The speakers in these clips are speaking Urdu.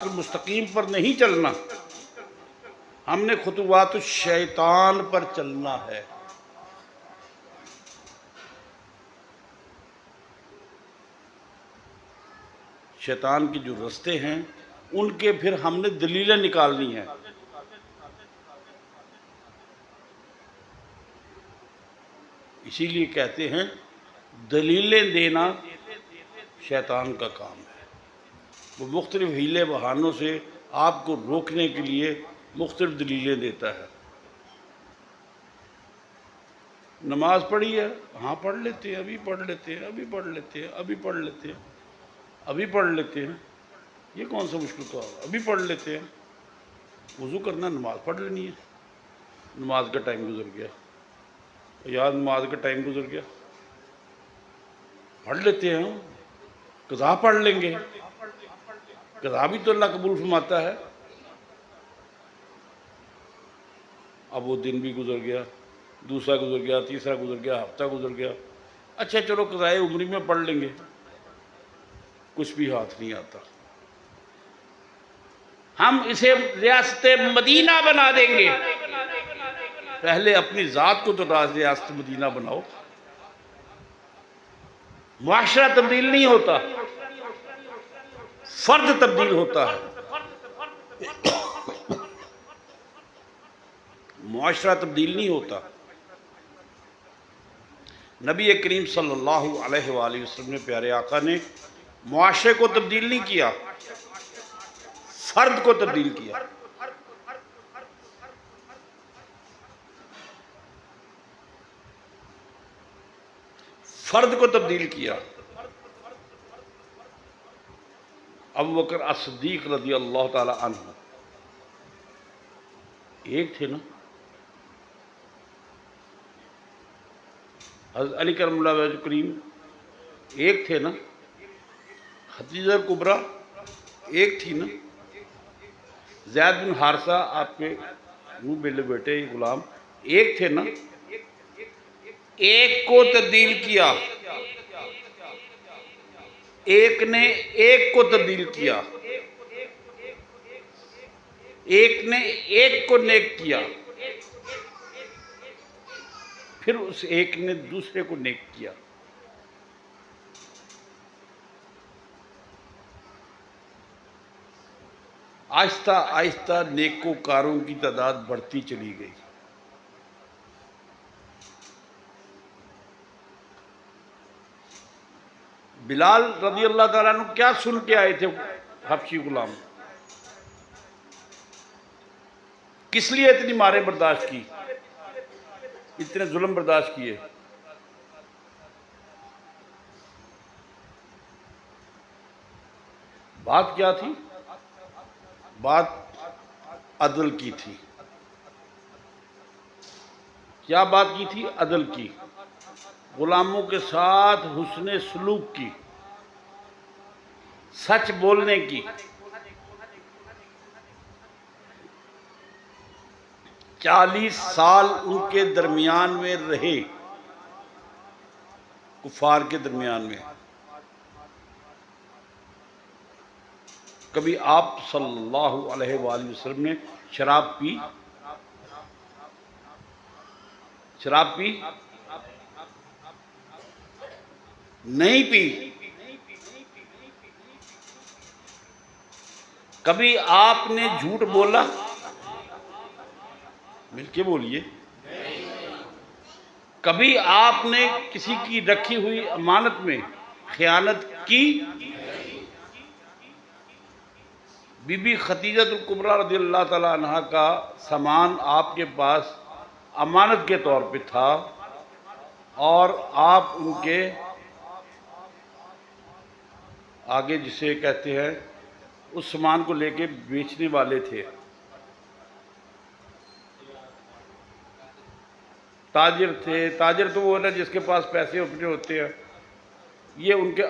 مستقیم پر نہیں چلنا، ہم نے خطوات الشیطان پر چلنا ہے۔ شیطان کے جو رستے ہیں ان کے پھر ہم نے دلیلیں نکالنی ہیں۔ اسی لیے کہتے ہیں دلیلیں دینا شیطان کا کام ہے۔ وہ مختلف ہیلے بہانوں سے آپ کو روکنے کے لیے مختلف دلیلیں دیتا ہے۔ نماز پڑھی ہے، ہاں پڑھ لیتے ہیں، ابھی پڑھ لیتے ہیں، ابھی پڑھ لیتے ہیں، ابھی پڑھ لیتے ہیں، ابھی پڑھ لیتے ہیں، یہ کون سا مشکل تو ابھی پڑھ لیتے ہیں۔ وضو کرنا، نماز پڑھ لینی ہے، نماز کا ٹائم گزر گیا، یاد نماز کا ٹائم گزر گیا، پڑھ لیتے ہیں، قضا پڑھ لیں گے، قضا بھی تو اللہ قبول فرماتا ہے۔ اب وہ دن بھی گزر گیا، دوسرا گزر گیا، تیسرا گزر گیا، ہفتہ گزر گیا، اچھا چلو قضائے عمری میں پڑھ لیں گے، کچھ بھی ہاتھ نہیں آتا۔ ہم اسے ریاست مدینہ بنا دیں گے، پہلے اپنی ذات کو تو ریاست مدینہ بناؤ۔ معاشرہ تبدیل نہیں ہوتا، فرد تبدیل ہوتا ہے۔ معاشرہ تبدیل نہیں ہوتا۔ نبی کریم صلی اللہ علیہ وآلہ وسلم نے، پیارے آقا نے معاشرے کو تبدیل نہیں کیا، فرد کو تبدیل کیا۔ فرد کو تبدیل کیا۔ ابو بکر الصدیق رضی اللہ تعالی عنہ ایک تھے نا، حضرت علی کرم اللہ وجہ کریم ایک تھے نا، خدیجہ کبریٰ ایک تھی نا، زید بن حارثہ آپ کے منہ بیلے بیٹے غلام ایک تھے نا۔ ایک کو تبدیل کیا، ایک نے ایک کو تبدیل کیا، ایک نے ایک کو نیک کیا، پھر اس ایک نے دوسرے کو نیک کیا۔ آہستہ آہستہ نیکوکاروں کی تعداد بڑھتی چلی گئی۔ بلال رضی اللہ تعالیٰ عنہ کیا سن کے آئے تھے حبشی غلام؟ کس لیے اتنی ماریں برداشت کی، اتنے ظلم برداشت کیے؟ بات کیا تھی؟ بات عدل کی تھی۔ کیا بات کی تھی؟ عدل کی، غلاموں کے ساتھ حسن سلوک کی، سچ بولنے کی۔ 40 سال ان کے درمیان میں رہے، کفار کے درمیان میں۔ کبھی آپ صلی اللہ علیہ وآلہ وسلم نے شراب پی؟ شراب پی؟ نہیں پی۔ کبھی آپ نے جھوٹ بولا؟ مل کے بولیے۔ کبھی آپ نے کسی کی رکھی ہوئی امانت میں خیانت کی؟ بی بی خدیجہ کبریٰ رضی اللہ تعالیٰ عنہ کا سامان آپ کے پاس امانت کے طور پہ تھا، اور آپ ان کے آگے جسے کہتے ہیں اس سامان کو لے کے بیچنے والے تھے، تاجر تھے۔ تاجر تو وہ ہے نا جس کے پاس پیسے اپنے ہوتے ہیں، یہ ان کے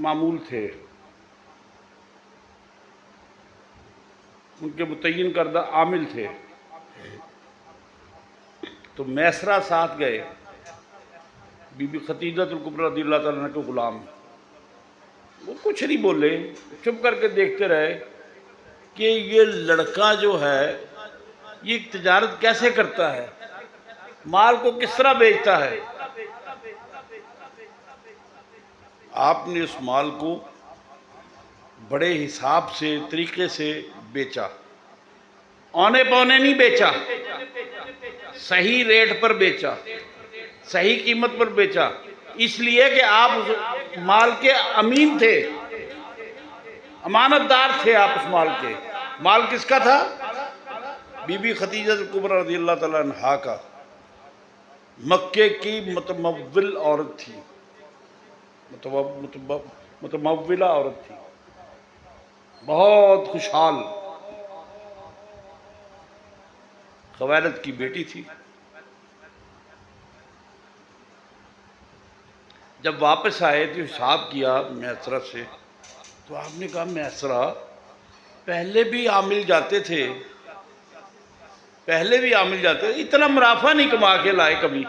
معمول تھے، ان کے متعین کردہ عامل تھے۔ تو میسرہ ساتھ گئے، بی بی خدیجہ کبریٰ رضی اللہ تعالیٰ عنہ کے غلام، وہ کچھ نہیں بولے، چپ کر کے دیکھتے رہے کہ یہ لڑکا جو ہے یہ تجارت کیسے کرتا ہے، مال کو کس طرح بیچتا ہے۔ آپ نے اس مال کو بڑے حساب سے، طریقے سے بیچا، اونے پونے نہیں بیچا، صحیح ریٹ پر بیچا، صحیح قیمت پر بیچا، اس لیے کہ آپ اس مال کے امین تھے، امانت دار تھے آپ اس مال کے۔ مال کس کا تھا؟ بی بی خدیجہ کبریٰ رضی اللہ تعالیٰ عنہا کا، مکے کی متمول عورت تھی، متمولہ عورت تھی، بہت خوشحال، خویلد کی بیٹی تھی۔ جب واپس آئے تو حساب کیا میسرہ سے، تو آپ نے کہا میسرہ پہلے بھی عامل جاتے تھے، پہلے بھی عامل جاتے تھے، اتنا منافع نہیں کما کے لائے کبھی،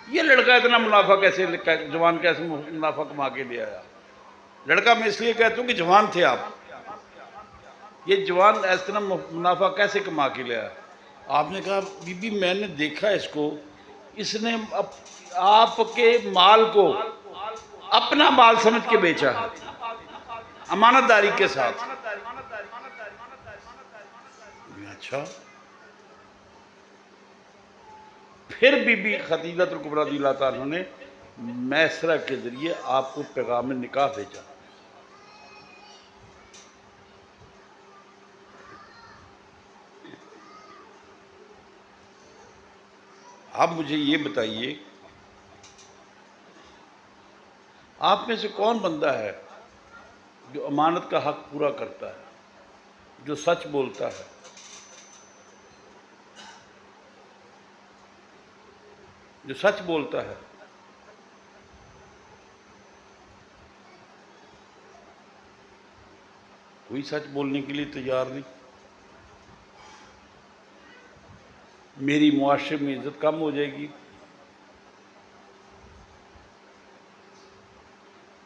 یہ لڑکا اتنا منافع کیسے، جوان کیسے منافع کما کے لے آیا؟ لڑکا میں اس لیے کہتا ہوں کہ جوان تھے آپ، یہ جوان اتنا منافع کیسے کما کے لے آیا؟ آپ نے کہا بی بی میں نے دیکھا اس کو، اس نے آپ کے مال کو اپنا مال سمجھ کے بیچا ہے، امانت داری کے ساتھ۔ اچھا، پھر بی بی خدیجہ کبریٰ رضی اللہ تعالیٰ نے میسرہ کے ذریعے آپ کو پیغام نکاح بھیجا۔ آپ مجھے یہ بتائیے، آپ میں سے کون بندہ ہے جو امانت کا حق پورا کرتا ہے، جو سچ بولتا ہے؟ جو سچ بولتا ہے۔ کوئی سچ بولنے کے لیے تیار نہیں۔ میری معاشرے میں عزت کم ہو جائے گی۔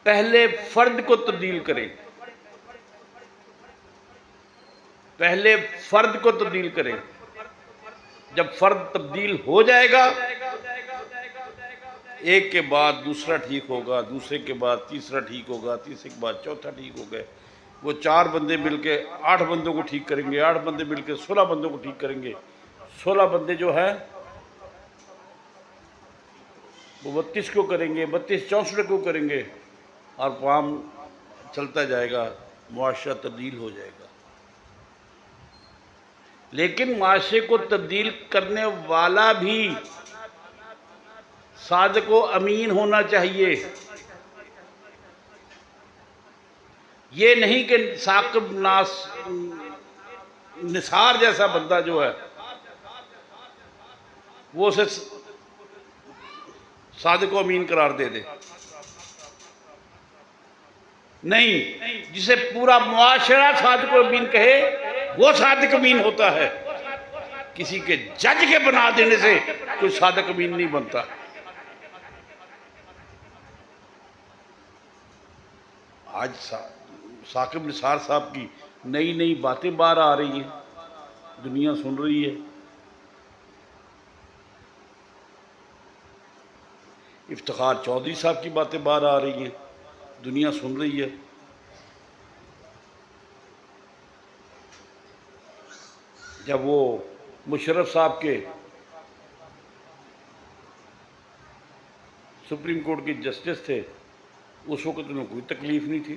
پہلے فرد کو تبدیل کریں، پہلے فرد کو تبدیل کریں، جب فرد تبدیل ہو جائے گا، ایک کے بعد دوسرا ٹھیک ہوگا، دوسرے کے بعد تیسرا ٹھیک ہوگا، تیسرے کے بعد چوتھا ٹھیک ہوگا، وہ 4 بندے مل کے 8 بندوں کو ٹھیک کریں گے، 8 بندے مل کے 16 بندوں کو ٹھیک کریں گے، 16 بندے جو ہیں وہ 32 کو کریں گے، 32 64 کو کریں گے، اور کام چلتا جائے گا، معاشرہ تبدیل ہو جائے گا۔ لیکن معاشرے کو تبدیل کرنے والا بھی صادق و امین ہونا چاہیے۔ یہ نہیں کہ ثاقب نثار جیسا بندہ جو ہے وہ اسے صادق و امین قرار دے دے، نہیں، جسے پورا معاشرہ صادق و امین کہے وہ صادق امین ہوتا ہے۔ کسی کے جج کے بنا دینے سے کوئی صادق امین نہیں بنتا۔ آج ثاقب نثار صاحب کی نئی نئی باتیں باہر آ رہی ہیں، دنیا سن رہی ہے۔ افتخار چودھری صاحب کی باتیں باہر آ رہی ہیں، دنیا سن رہی ہے۔ جب وہ مشرف صاحب کے سپریم کورٹ کے جسٹس تھے، اس وقت انہیں کوئی تکلیف نہیں تھی،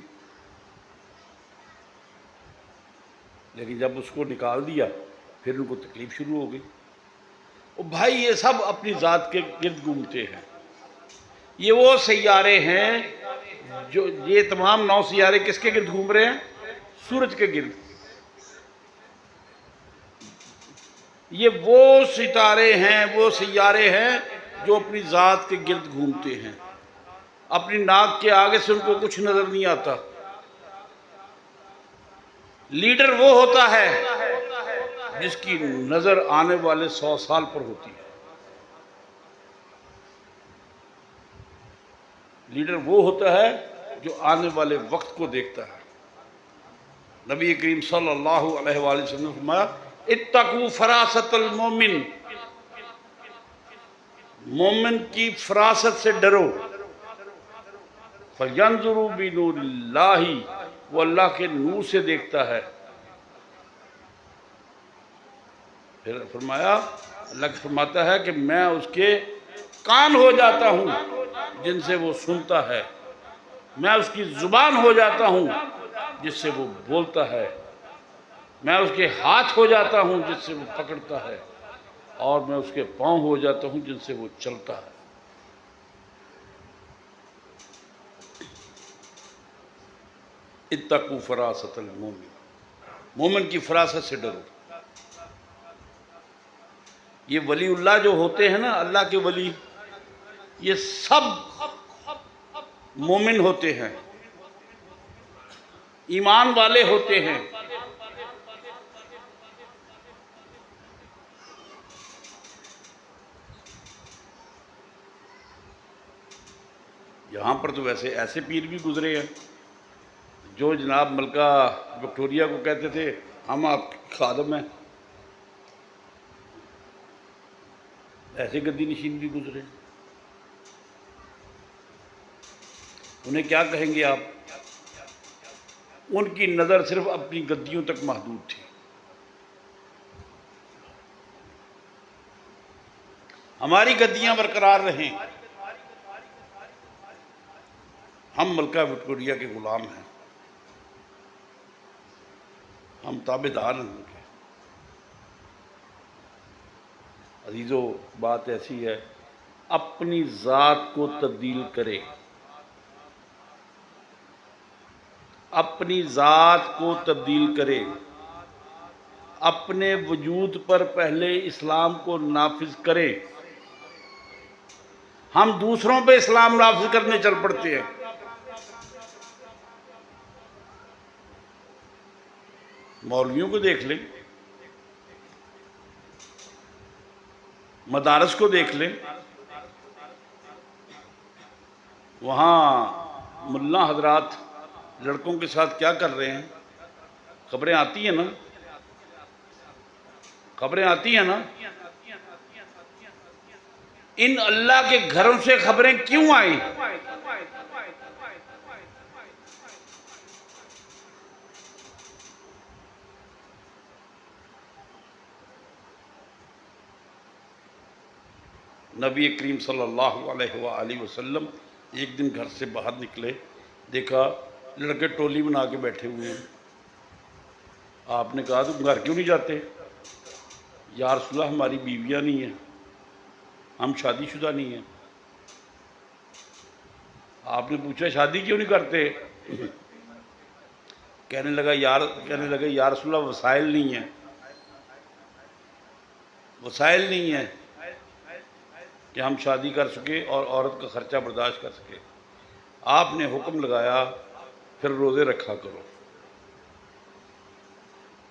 لیکن جب اس کو نکال دیا پھر ان کو تکلیف شروع ہو گئی۔ اور بھائی یہ سب اپنی ذات کے گرد گھومتے ہیں، یہ وہ سیارے ہیں جو، یہ تمام 9 سیارے کس کے گرد گھوم رہے ہیں؟ سورج کے گرد۔ یہ وہ ستارے ہیں، وہ سیارے ہیں جو اپنی ذات کے گرد گھومتے ہیں، اپنی ناک کے آگے سے ان کو کچھ نظر نہیں آتا۔ لیڈر وہ ہوتا ہے جس کی نظر آنے والے 100 سال پر ہوتی ہے۔ لیڈر وہ ہوتا ہے جو آنے والے وقت کو دیکھتا ہے۔ نبی کریم صلی اللہ علیہ وآلہ وسلم نے فرمایا اتقوا فراست المومن، مومن کی فراست سے ڈرو، فَيَنْظُرُوا بِنُورِ اللَّهِ، وہ اللہ کے نور سے دیکھتا ہے۔ پھر فرمایا، اللہ فرماتا ہے کہ میں اس کے کان ہو جاتا ہوں جن سے وہ سنتا ہے، میں اس کی زبان ہو جاتا ہوں جس سے وہ بولتا ہے، میں اس کے ہاتھ ہو جاتا ہوں جس سے وہ پکڑتا ہے، اور میں اس کے پاؤں ہو جاتا ہوں جن سے وہ چلتا ہے۔ اتقوا فراست المومن، مومن کی فراست سے ڈرو۔ یہ ولی اللہ جو ہوتے ہیں نا، اللہ کے ولی، یہ سب مومن ہوتے ہیں، ایمان والے ہوتے ہیں۔ یہاں پر تو ویسے ایسے پیر بھی گزرے ہیں جو جناب ملکہ وکٹوریہ کو کہتے تھے ہم آپ کے خادم ہیں، ایسے گدی نشین بھی گزرے۔ انہیں کیا کہیں گے آپ؟ ان کی نظر صرف اپنی گدیوں تک محدود تھی۔ ہماری گدیاں برقرار رہیں، ہم ملکہ وکٹوریہ کے غلام ہیں، ہم تابعدار ہیں ان کے۔ عزیزو، بات ایسی ہے، اپنی ذات کو تبدیل کرے، اپنی ذات کو تبدیل کرے، اپنے وجود پر پہلے اسلام کو نافذ کرے۔ ہم دوسروں پہ اسلام نافذ کرنے چل پڑتے ہیں۔ مولویوں کو دیکھ لیں، مدارس کو دیکھ لیں، وہاں ملا حضرات لڑکوں کے ساتھ کیا کر رہے ہیں؟ خبریں آتی ہیں نا، خبریں آتی ہیں نا۔ ان اللہ کے گھروں سے خبریں کیوں آئیں؟ نبی کریم صلی اللہ علیہ وآلہ وسلم ایک دن گھر سے باہر نکلے، دیکھا لڑکے ٹولی بنا کے بیٹھے ہوئے ہیں۔ آپ نے کہا تم گھر کیوں نہیں جاتے؟ یا رسول اللہ ہماری بیویاں نہیں ہیں، ہم شادی شدہ نہیں ہیں۔ آپ نے پوچھا شادی کیوں نہیں کرتے؟ کہنے لگے یا رسول اللہ وسائل نہیں ہیں، وسائل نہیں ہیں کہ ہم شادی کر سکے اور عورت کا خرچہ برداشت کر سکے۔ آپ نے حکم لگایا پھر روزے رکھا کرو،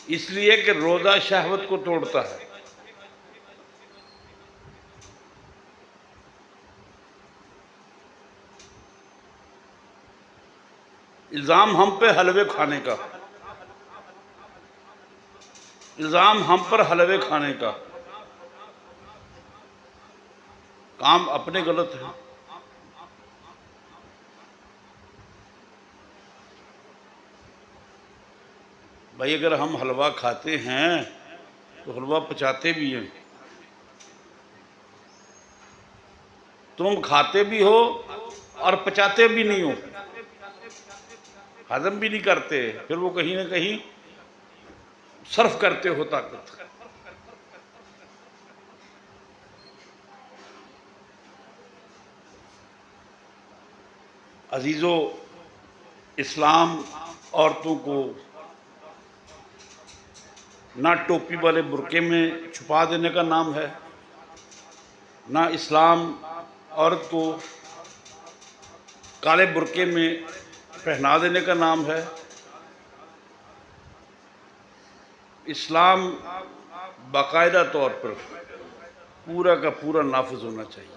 اس لیے کہ روزہ شہوت کو توڑتا ہے۔ الزام ہم پہ حلوے کھانے کا، الزام ہم پر حلوے کھانے کا، کام اپنے غلط ہے۔ بھائی اگر ہم حلوہ کھاتے ہیں تو حلوہ پچاتے بھی ہیں، تم کھاتے بھی ہو اور پچاتے بھی نہیں ہو، ہضم بھی نہیں کرتے، پھر وہ کہیں نہ کہیں صرف کرتے ہو طاقت۔ عزیزو، اسلام عورتوں کو نہ ٹوپی والے برقعے میں چھپا دینے کا نام ہے، نہ اسلام عورت کو کالے برقعے میں پہنا دینے کا نام ہے۔ اسلام باقاعدہ طور پر پورا کا پورا نافذ ہونا چاہیے۔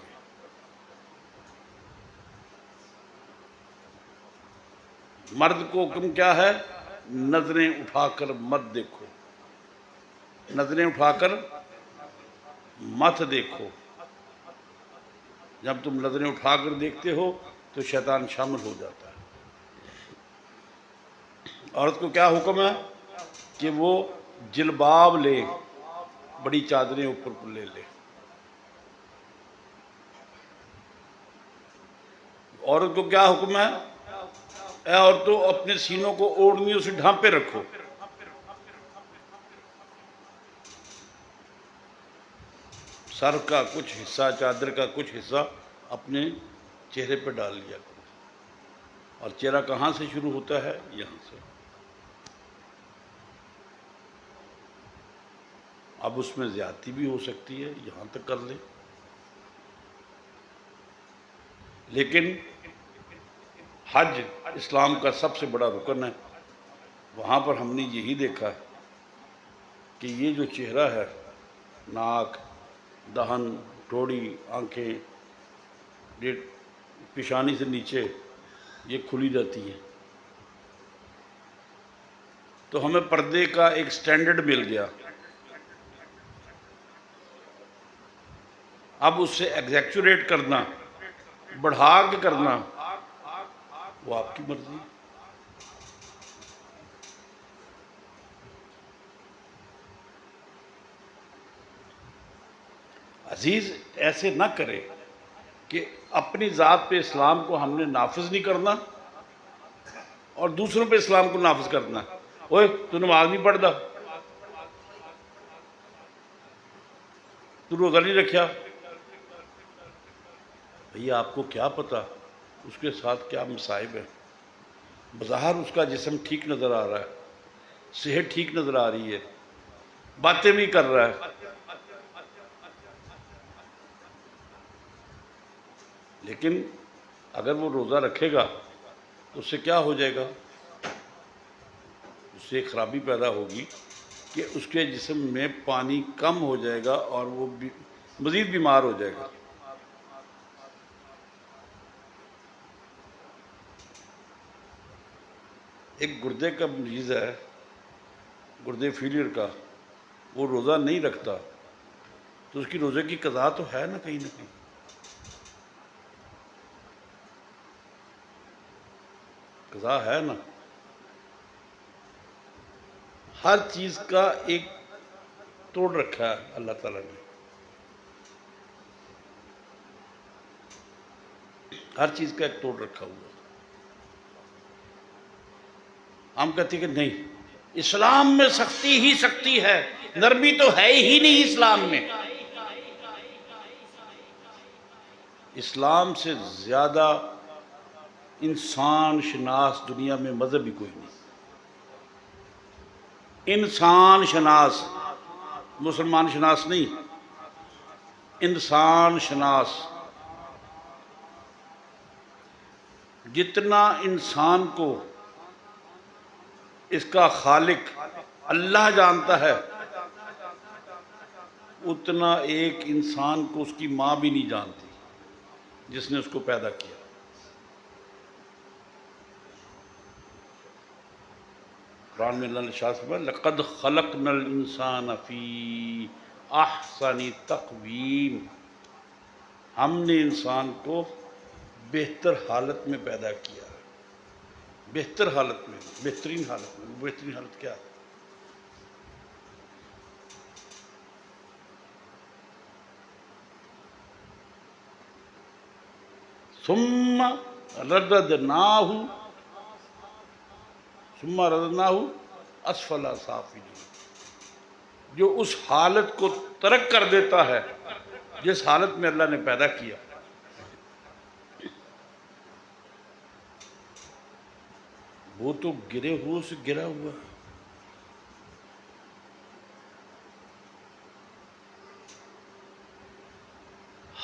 مرد کو حکم کیا ہے؟ نظریں اٹھا کر مت دیکھو، نظریں اٹھا کر مت دیکھو۔ جب تم نظریں اٹھا کر دیکھتے ہو تو شیطان شامل ہو جاتا ہے۔ عورت کو کیا حکم ہے؟ کہ وہ جلباب لے، بڑی چادریں اوپر پر لے لے۔ عورت کو کیا حکم ہے؟ اے عورتوں اپنے سینوں کو اوڑھنیوں سے ڈھانپے رکھو۔ سر کا کچھ حصہ، چادر کا کچھ حصہ اپنے چہرے پہ ڈال لیا کرو۔ اور چہرہ کہاں سے شروع ہوتا ہے؟ یہاں سے۔ اب اس میں زیادتی بھی ہو سکتی ہے، یہاں تک کر لیں، لیکن حج اسلام کا سب سے بڑا رکن ہے۔ وہاں پر ہم نے یہی دیکھا ہے کہ یہ جو چہرہ ہے، ناک، دہن، ٹھوڑی، آنکھیں، یہ پیشانی سے نیچے یہ کھلی رہتی ہے۔ تو ہمیں پردے کا ایک سٹینڈرڈ مل گیا۔ اب اس سے ایگزیکچوریٹ کرنا، بڑھا کے کرنا، وہ آپ کی مرضی۔ عزیز ایسے نہ کرے کہ اپنی ذات پہ اسلام کو ہم نے نافذ نہیں کرنا اور دوسروں پہ اسلام کو نافذ کرنا۔ اوے تو نماز نہیں پڑھتا، تو روزہ نہیں رکھیا۔ بھئی آپ کو کیا پتا اس کے ساتھ کیا مصائب ہے؟ بظاہر اس کا جسم ٹھیک نظر آ رہا ہے، صحت ٹھیک نظر آ رہی ہے، باتیں بھی کر رہا ہے، لیکن اگر وہ روزہ رکھے گا تو اس سے کیا ہو جائے گا؟ اس سے ایک خرابی پیدا ہوگی کہ اس کے جسم میں پانی کم ہو جائے گا اور وہ مزید بیمار ہو جائے گا۔ ایک گردے کا مریض ہے، گردے فیلئر کا، وہ روزہ نہیں رکھتا تو اس کی روزے کی قضا تو ہے نا کہیں، قضا ہے نا۔ ہر چیز کا ایک توڑ رکھا ہے اللہ تعالیٰ نے، ہر چیز کا ایک توڑ رکھا ہوا ہے۔ ہم کہتے ہیں کہ نہیں، اسلام میں سختی ہی سختی ہے، نرمی تو ہے ہی نہیں اسلام میں۔ اسلام سے زیادہ انسان شناس دنیا میں مذہب ہی کوئی نہیں۔ انسان شناس، مسلمان شناس نہیں، انسان شناس۔ جتنا انسان کو اس کا خالق اللہ جانتا ہے، اتنا ایک انسان کو اس کی ماں بھی نہیں جانتی جس نے اس کو پیدا کیا۔ قرآن میں اللہ نے ارشاد فرمایا لَقَدْ خَلَقْنَا الْإِنسَانَ فِي أَحْسَنِ تَقْوِيمٍ، ہم نے انسان کو بہتر حالت میں پیدا کیا، بہتر حالت میں، بہترین حالت میں۔ بہترین حالت کیا ہے؟ ثم رددناہ اسفل سافلین، جو اس حالت کو ترک کر دیتا ہے جس حالت میں اللہ نے پیدا کیا۔ وہ تو گرے ہوئے سے گرا ہوا ہے۔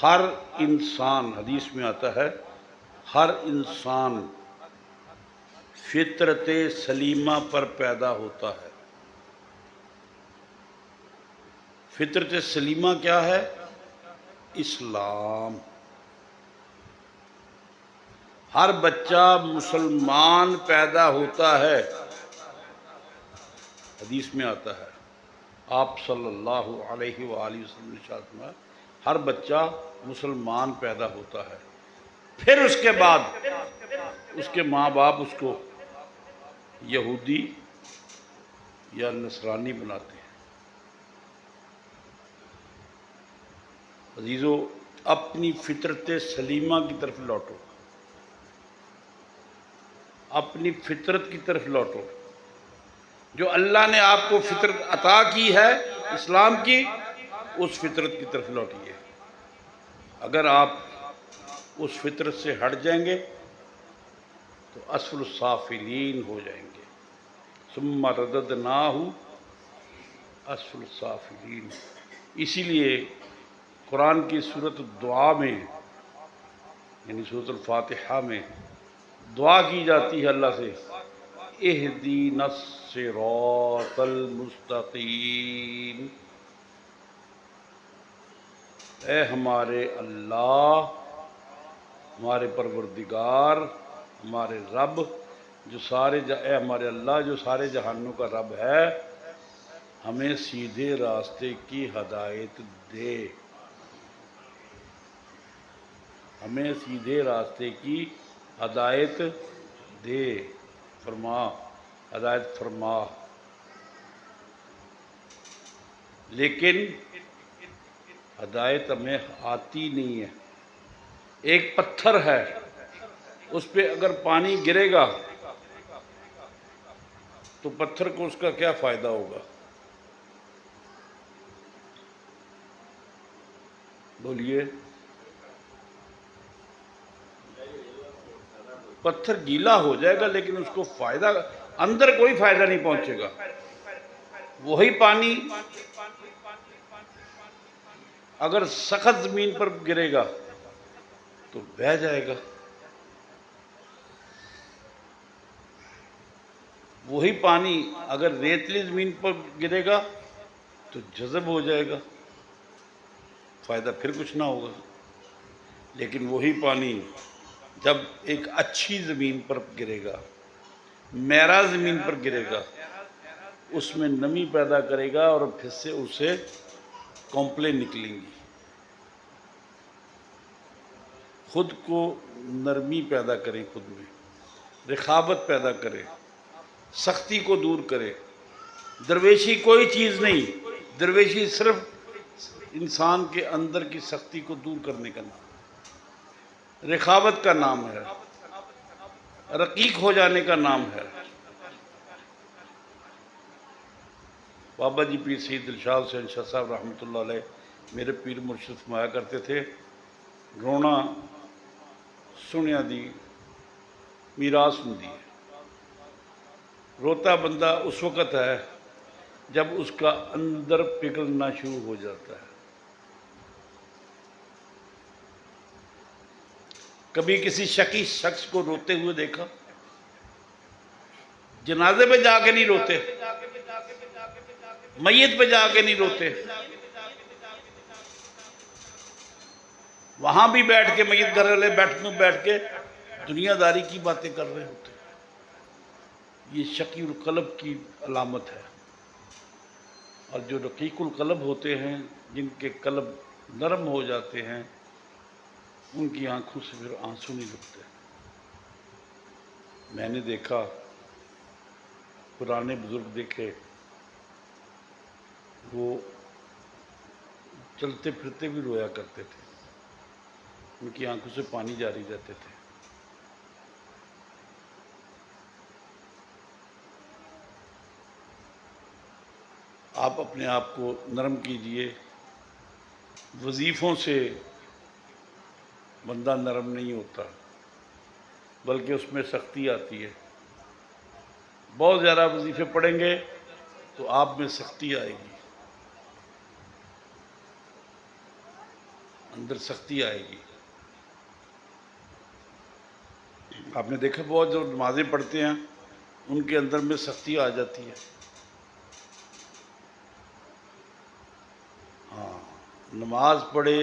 ہر انسان، حدیث میں آتا ہے، ہر انسان فطرت سلیمہ پر پیدا ہوتا ہے۔ فطرت سلیمہ کیا ہے؟ اسلام۔ ہر بچہ مسلمان پیدا ہوتا ہے، حدیث میں آتا ہے، آپ صلی اللہ علیہ وآلہ وسلم نے ارشاد فرمایا ہر بچہ مسلمان پیدا ہوتا ہے، پھر اس کے بعد اس کے ماں باپ اس کو یہودی یا نصرانی بناتے ہیں۔ عزیزو، اپنی فطرت سلیمہ کی طرف لوٹو، اپنی فطرت کی طرف لوٹو، جو اللہ نے آپ کو فطرت عطا کی ہے اسلام کی، اس فطرت کی طرف لوٹیے۔ اگر آپ اس فطرت سے ہٹ جائیں گے تو اسفل السافلین ہو جائیں گے، ثم رددناہ اسفل السافلین۔ اسی لیے قرآن کی سورۃ الدعا میں، یعنی سورۃ الفاتحہ میں دعا کی جاتی ہے اللہ سے، اہدینا الصراط المستقیم، اے ہمارے اللہ، ہمارے پروردگار، ہمارے رب جو اے ہمارے اللہ جو سارے جہانوں کا رب ہے، ہمیں سیدھے راستے کی ہدایت دے، ہمیں سیدھے راستے کی ہدایت دے، ہدایت فرما۔ لیکن ہدایت ہمیں آتی نہیں ہے۔ ایک پتھر ہے، اس پہ اگر پانی گرے گا تو پتھر کو اس کا کیا فائدہ ہوگا؟ بولیے۔ پتھر گیلا ہو جائے گا لیکن اس کو اندر کوئی فائدہ نہیں پہنچے گا۔ وہی پانی اگر سخت زمین پر گرے گا تو بہہ جائے گا، وہی پانی اگر ریتلی زمین پر گرے گا تو جذب ہو جائے گا، فائدہ پھر کچھ نہ ہوگا۔ لیکن وہی پانی جب ایک اچھی زمین پر گرے گا، میرا زمین پر گرے گا، اس میں نمی پیدا کرے گا اور پھر سے اسے کمپلیں نکلیں گی۔ خود کو نرمی پیدا کریں، خود میں رخاوت پیدا کریں، سختی کو دور کرے۔ درویشی کوئی چیز نہیں، درویشی صرف انسان کے اندر کی سختی کو دور کرنے کا نام، رخاوت کا نام ہے، رقیق ہو جانے کا نام ہے۔ بابا جی پیر سید دلشاد حسین شاہ صاحب رحمۃ اللہ علیہ میرے پیر مرشد فرمایا کرتے تھے، رونا سنیا دی میراث ہندی ہے۔ روتا بندہ اس وقت ہے جب اس کا اندر پگھلنا شروع ہو جاتا ہے۔ کبھی کسی شکی شخص کو روتے ہوئے دیکھا؟ جنازے پہ جا کے نہیں روتے، میت پہ جا کے نہیں روتے، وہاں بھی بیٹھ کے میت گھر والے بیٹھ کے دنیا داری کی باتیں کر رہے ہوتے ہیں۔ یہ شقی القلب کی علامت ہے۔ اور جو رقیق القلب ہوتے ہیں، جن کے قلب نرم ہو جاتے ہیں، ان کی آنکھوں سے پھر آنسو نہیں رکتے۔ میں نے دیکھا، پرانے بزرگ دیکھے، وہ چلتے پھرتے بھی رویا کرتے تھے، ان کی آنکھوں سے پانی جاری رہتے تھے۔ آپ اپنے آپ کو نرم کیجئے۔ وظیفوں سے بندہ نرم نہیں ہوتا، بلکہ اس میں سختی آتی ہے۔ بہت زیادہ وظیفے پڑھیں گے تو آپ میں سختی آئے گی، اندر سختی آئے گی۔ آپ نے دیکھا بہت جو نمازیں پڑھتے ہیں ان کے اندر میں سختی آ جاتی ہے۔ ہاں، نماز پڑھے،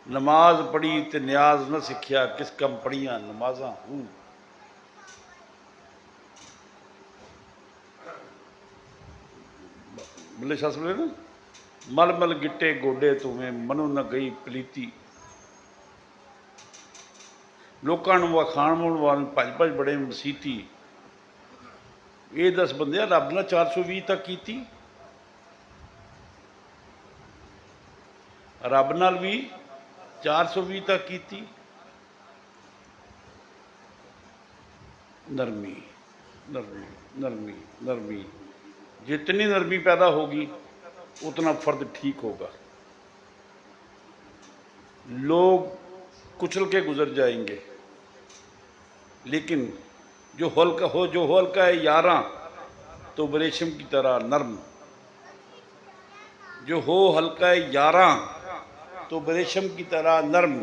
نماز پڑھی تے نیاز نہ سکھیا، کس کم پڑھیاں نمازاں ہوں۔ بلے شاہ صاحب نا مل مل گٹے گوڈے تمہیں منو نہ گئی پلیتی، لوکاں نوں وکھاون والے بھج بھج بڑے مسیتی، یہ دس بندے رب نے 420 تک کیتی، رب نال بھی 420 تک کیتی۔ نرمی نرمی نرمی نرمی، جتنی نرمی پیدا ہوگی اتنا فرد ٹھیک ہوگا۔ لوگ کچل کے گزر جائیں گے، لیکن جو ہلکا ہے یاراں تو بریشم کی طرح نرم، جو ہو ہلکا ہے یاراں تو بریشم کی طرح نرم،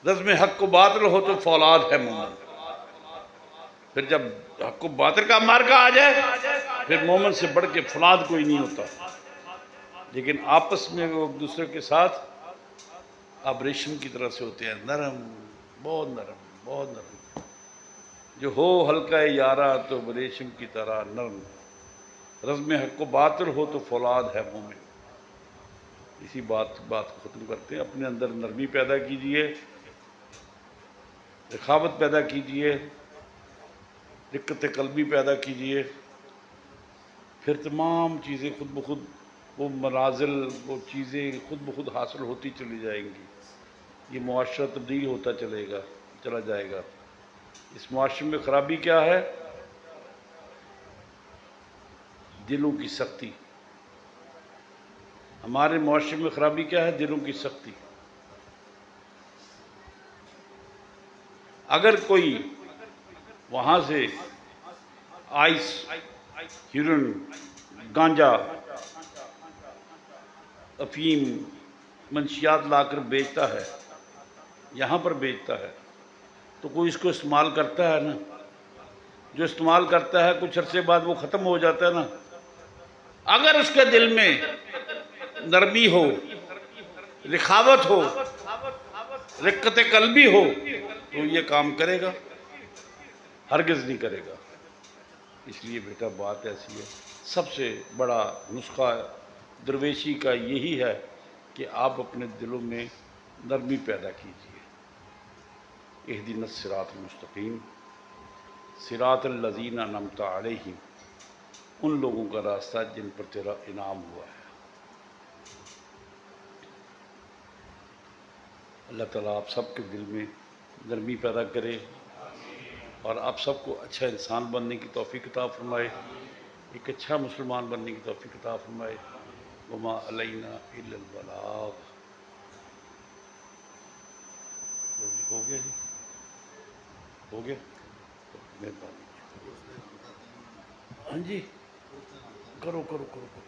رزم حق و باطل ہو تو فولاد ہے مومن۔ پھر جب حق و باطل کا مارکہ آ جائے پھر مومن سے بڑھ کے فولاد کوئی نہیں ہوتا، لیکن آپس میں وہ ایک دوسرے کے ساتھ آپ ریشم کی طرح سے ہوتے ہیں، نرم، بہت نرم بہت نرم۔ جو ہو ہلکا ہے یارا تو ریشم کی طرح نرم، رزم حق و باطل ہو تو فولاد ہے مومن۔ اسی بات کو ختم کرتے ہیں۔ اپنے اندر نرمی پیدا کیجئے، رخاوت پیدا کیجئے، رقت قلبی پیدا کیجئے، پھر تمام چیزیں خود بخود، وہ منازل، وہ چیزیں خود بخود حاصل ہوتی چلی جائیں گی۔ یہ معاشرہ تبدیل ہوتا چلا جائے گا۔ اس معاشرے میں خرابی کیا ہے؟ دلوں کی سختی۔ ہمارے معاشرے میں خرابی کیا ہے؟ دلوں کی سختی۔ اگر کوئی وہاں سے آئس، ہیروئن، گانجا، افیم، منشیات لا کر بیچتا ہے، یہاں پر بیچتا ہے، تو کوئی اس کو استعمال کرتا ہے نا، جو استعمال کرتا ہے کچھ عرصے بعد وہ ختم ہو جاتا ہے نا۔ اگر اس کے دل میں نرمی ہو، رخاوت ہو، رقت قلبی ہو تو یہ کام کرے گا، ہرگز نہیں کرے گا۔ اس لیے بیٹا بات ایسی ہے، سب سے بڑا نسخہ درویشی کا یہی ہے کہ آپ اپنے دلوں میں نرمی پیدا کیجیے۔ اہدنا الصراط المستقیم، صراط الذین انعمت علیہم، ان لوگوں کا راستہ جن پر تیرا انعام ہوا ہے۔ اللہ تعالیٰ آپ سب کے دل میں نرمی پیدا کرے اور آپ سب کو اچھا انسان بننے کی توفیق عطا فرمائے، ایک اچھا مسلمان بننے کی توفیق عطا فرمائے۔ وما علینا الا البلاغ۔ ہو گیا جی، ہو گیا، مہربانی۔ ہاں جی، کرو کرو کرو کرو۔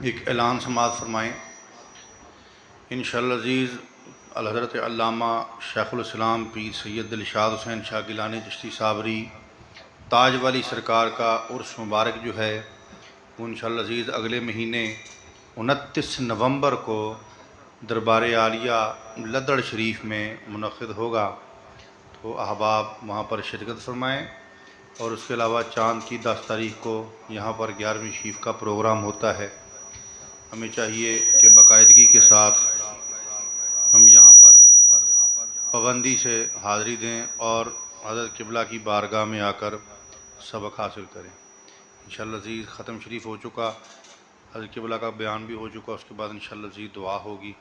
ایک اعلان سماعت فرمائیں۔ انشاءاللہ عزیز الحضرت علامہ شیخ الاسلام پیر سید دلشاد حسین شاہ گیلانی چشتی صابری تاج والی سرکار کا عرس مبارک جو ہے وہ انشاءاللہ عزیز اگلے مہینے 29 نومبر کو دربار عالیہ لدڑ شریف میں منعقد ہوگا، تو احباب وہاں پر شرکت فرمائیں۔ اور اس کے علاوہ چاند کی 10 تاریخ کو یہاں پر 11ویں شیف کا پروگرام ہوتا ہے۔ ہمیں چاہیے کہ باقاعدگی کے ساتھ ہم یہاں پر پابندی سے حاضری دیں اور حضرت قبلہ کی بارگاہ میں آ کر سبق حاصل کریں۔ انشاءاللہ عزیز ختم شریف ہو چکا، حضرت قبلہ کا بیان بھی ہو چکا، اس کے بعد انشاءاللہ عزیز دعا ہوگی،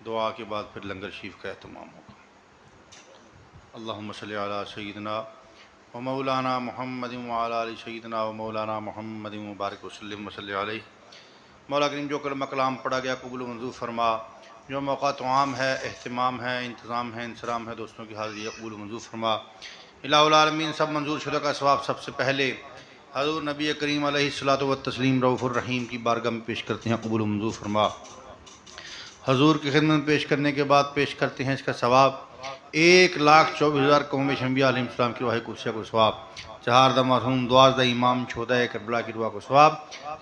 دعا کے بعد پھر لنگر شریف کا اہتمام ہوگا۔ اللہم صلی علی سیدنا و مولانا محمد وعلی آل سیدنا و مولانا محمد مبارک وسلم وصلی علیہ۔ مولا کریم جو کلمہ کلام پڑھا گیا قبول و منظور فرما، جو موقع توام ہے، اہتمام ہے، انتظام ہے، انصرام ہے، دوستوں کی حاضری ہے، قبول و منظور فرما۔ الہ العالمین سب منظور شدہ کا ثواب سب سے پہلے حضور نبی کریم علیہ الصلوۃ والتسلیم رؤوف الرحیم کی بارگاہ میں پیش کرتے ہیں، قبول و منظور فرما۔ حضور کی خدمت میں پیش کرنے کے بعد پیش کرتے ہیں اس کا ثواب 1,24,000 قوم شنبیہ علیہ السلام کی روح قدسیہ کو ثواب، 4 مرحوم 12 امام شہدائے کربلا کی روح کو ثواب،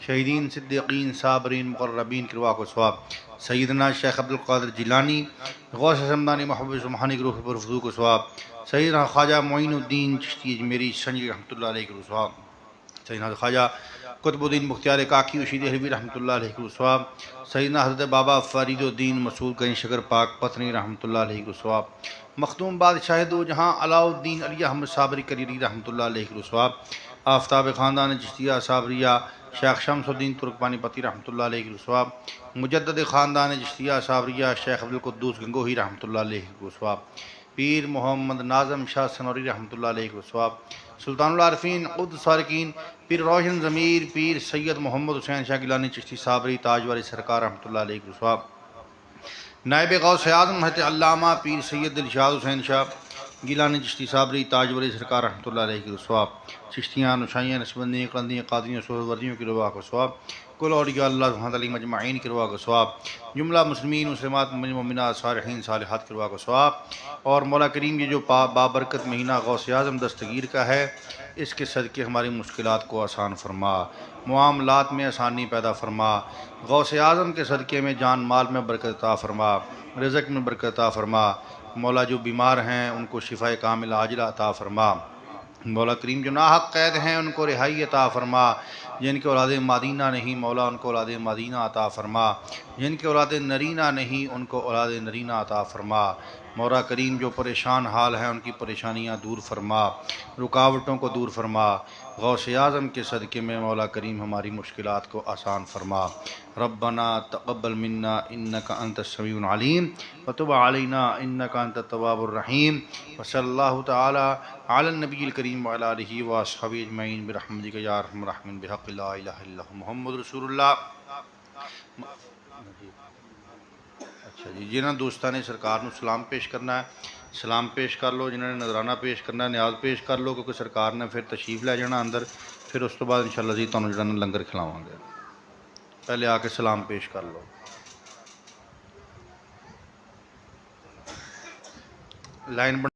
شہیدین صدیقین صابرین مقربین کی روح کو ثواب، سیدنا شیخ عبدالقادر جیلانی غوث سمدانی محبوب سبحانی کی روح پر فضو کو ثواب، سیدنا خواجہ معین الدین چشتی اجمیری سنجی رحمۃ اللہ علیہ کی ثواب، سیدنا خواجہ قطب الدین مختار کاکی وشی دہلوی رحمۃ اللہ علیہ کی ثواب، سیدنا حضرت بابا فرید الدین مسعود گنج شکر پاک پتنی رحمۃ اللہ علیہ کی ثواب، مختوم بادشاہ دو جہاں علاء الدین علی احمد صابری کریری رحمۃ اللہ علیہ کی ثواب، آفتاب خاندان چشتیہ صابریہ شیخ شمس الدین ترکمانی پتی رحمۃ اللہ علیہ کی ثواب، مجدد خاندان چشتیہ صابریہ شیخ عبدالقدوس گنگوہی رحمۃ اللہ علیہ کی ثواب، پیر محمد ناظم شاہ سنوری رحمۃ اللہ علیہ کی ثواب، سلطان العارفین قدس سالکین پیر روشن ضمیر پیر سید محمد حسین شاہ گیلانی چشتی صابری تاج والی سرکار رحمۃ اللہ علیہ کی ثواب، نائب غوث اعظم حضرت علامہ پیر سید دلشاد حسین شاہ گیلانی چشتی صابری تاج والی سرکار رحمۃ اللہ علیہ کی ثواب، چشتیاں نشائیاں نسبندیاں قلندیاں قادریاں صحبت وردیوں کی روا کو ثواب، کل اولیاء اللہ سبحانہ علی مجمعین کی روا کو ثواب، جملہ مسلمین مسلمات مومنات صالحین صالحات کی روا کو ثواب، اور مولا کریم یہ جو بابرکت مہینہ غوث اعظم دستگیر کا ہے اس کے صدقے ہماری مشکلات کو آسان فرما، معاملات میں آسانی پیدا فرما، غوث اعظم کے صدقے میں جان مال میں برکت عطا فرما، رزق میں برکت عطا فرما، مولا جو بیمار ہیں ان کو شفاء کامل عاجلہ عطا فرما، مولا کریم جو ناحق قید ہیں ان کو رہائی عطا فرما، جن کے اولاد مدینہ نہیں مولا ان کو اولاد مدینہ عطا فرما، جن کے اولاد نرینہ نہیں ان کو اولاد نرینہ عطا فرما، مولا کریم جو پریشان حال ہیں ان کی پریشانیاں دور فرما، رکاوٹوں کو دور فرما، غوث اعظم کے صدقے میں مولا کریم ہماری مشکلات کو آسان فرما، ربنا تقبل منا انک انت السمیع العلیم وتب علینا انک انت التواب الرحیم، وصلی اللہ تعالی علی النبی الکریم وعلی آلہ واصحابہ اجمعین برحمتک یا ارحم الراحمین بحق لا الہ الا اللہ محمد رسول اللہ۔ اچھا جی، جنہاں دوستان نے سرکار نو سلام پیش کرنا ہے سلام پیش کر لو، جنہوں نے نظرانہ پیش کرنا ہے نیاز پیش کر لو، کیونکہ سرکار نے پھر تشریف لے جانا اندر، پھر اس تو بعد انشاءاللہ جی تانوں جڑا لنگر کھلاواں گے، پہلے آ کے سلام پیش کر لو۔ لائن